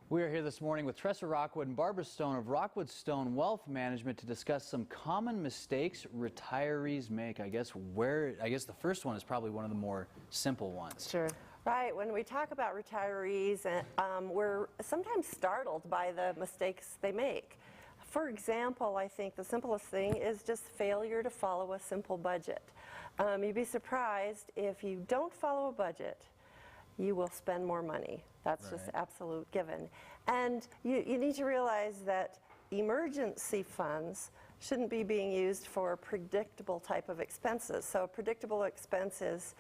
We are here this morning with Tressa Rockwood and Barbara Stone of Rockwood Stone Wealth Management to discuss some common mistakes retirees make. I guess the first one is probably one of the more simple ones. Sure. Right. When we talk about retirees, we're sometimes startled by the mistakes they make. For example, I think the simplest thing is just failure to follow a simple budget. You'd be surprised if you don't follow a budget, you will spend more money. That's just absolute given. And you need to realize that emergency funds shouldn't be being used for predictable type of expenses. So predictable expenses,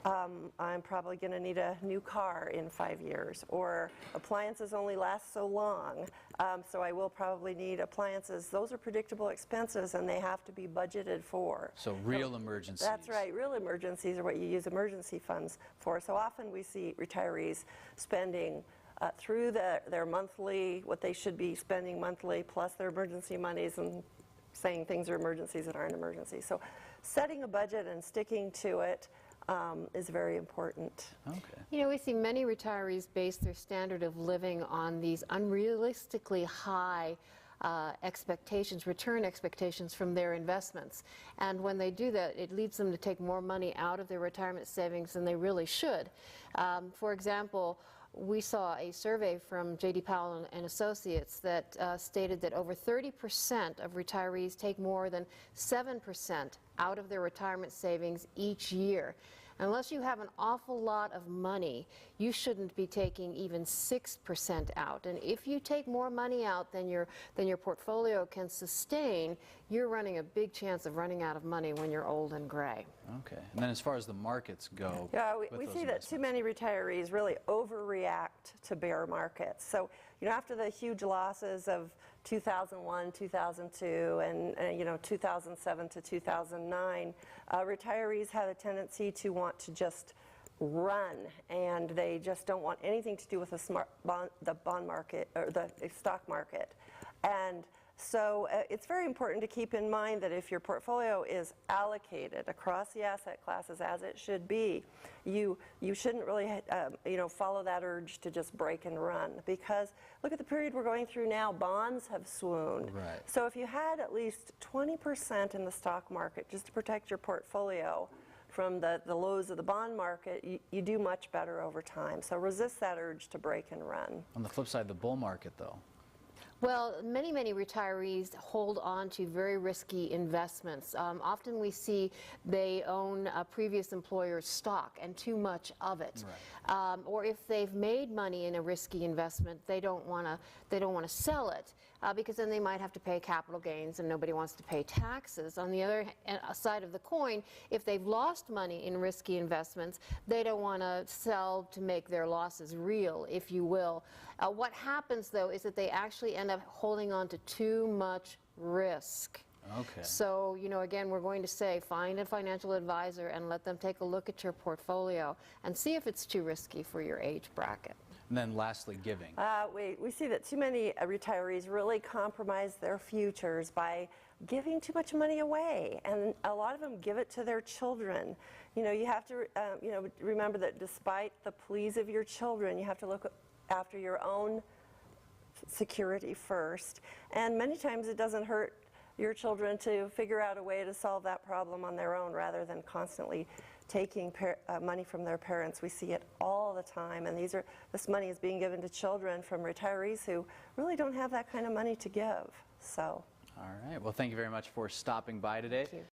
I'm probably going to need a new car in 5 years, or appliances only last so long, so I will probably need appliances. Those are predictable expenses and they have to be budgeted for. So real emergencies. That's right. Real emergencies are what you use emergency funds for. So often we see retirees spending through their monthly, what they should be spending monthly, plus their emergency monies, and saying things are emergencies that aren't emergencies. So setting a budget and sticking to it is very important. Okay. You know, we see many retirees base their standard of living on these unrealistically high expectations, return expectations from their investments. And when they do that, it leads them to take more money out of their retirement savings than they really should. For example, we saw a survey from J.D. Powell and Associates that stated that over 30% of retirees take more than 7% out of their retirement savings each year. Unless you have an awful lot of money, you shouldn't be taking even 6% out. And if you take more money out than your portfolio can sustain, you're running a big chance of running out of money when you're old and gray. Okay. And then as far as the markets go, yeah, we see that too many retirees really overreact to bear markets. So, you know, after the huge losses of 2001, 2002, and 2007 to 2009, retirees have a tendency to want to just run, and they just don't want anything to do with the bond market or the stock market. And so it's very important to keep in mind that if your portfolio is allocated across the asset classes as it should be, you shouldn't really follow that urge to just break and run, because look at the period we're going through now. Bonds have swooned. Right. So if you had at least 20% in the stock market just to protect your portfolio from the lows of the bond market, you do much better over time. So resist that urge to break and run. On the flip side, the bull market, though. Well, many retirees hold on to very risky investments. Often we see they own a previous employer's stock and too much of it. Right. Or if they've made money in a risky investment, they don't want to sell it because then they might have to pay capital gains, and nobody wants to pay taxes. On the other side of the coin, if they've lost money in risky investments, they don't want to sell to make their losses real, if you will. What happens, though, is that they actually end up holding on to too much risk. Okay. So, you know, again, we're going to say find a financial advisor and let them take a look at your portfolio and see if it's too risky for your age bracket. And then lastly, giving. We see that too many retirees really compromise their futures by giving too much money away, and a lot of them give it to their children. You know, you have to remember that despite the pleas of your children, you have to look after your own security first, and many times it doesn't hurt your children to figure out a way to solve that problem on their own rather than constantly taking money from their parents. We see it all the time, and this money is being given to children from retirees who really don't have that kind of money to give. So, all right, well, thank you very much for stopping by today. Thank you.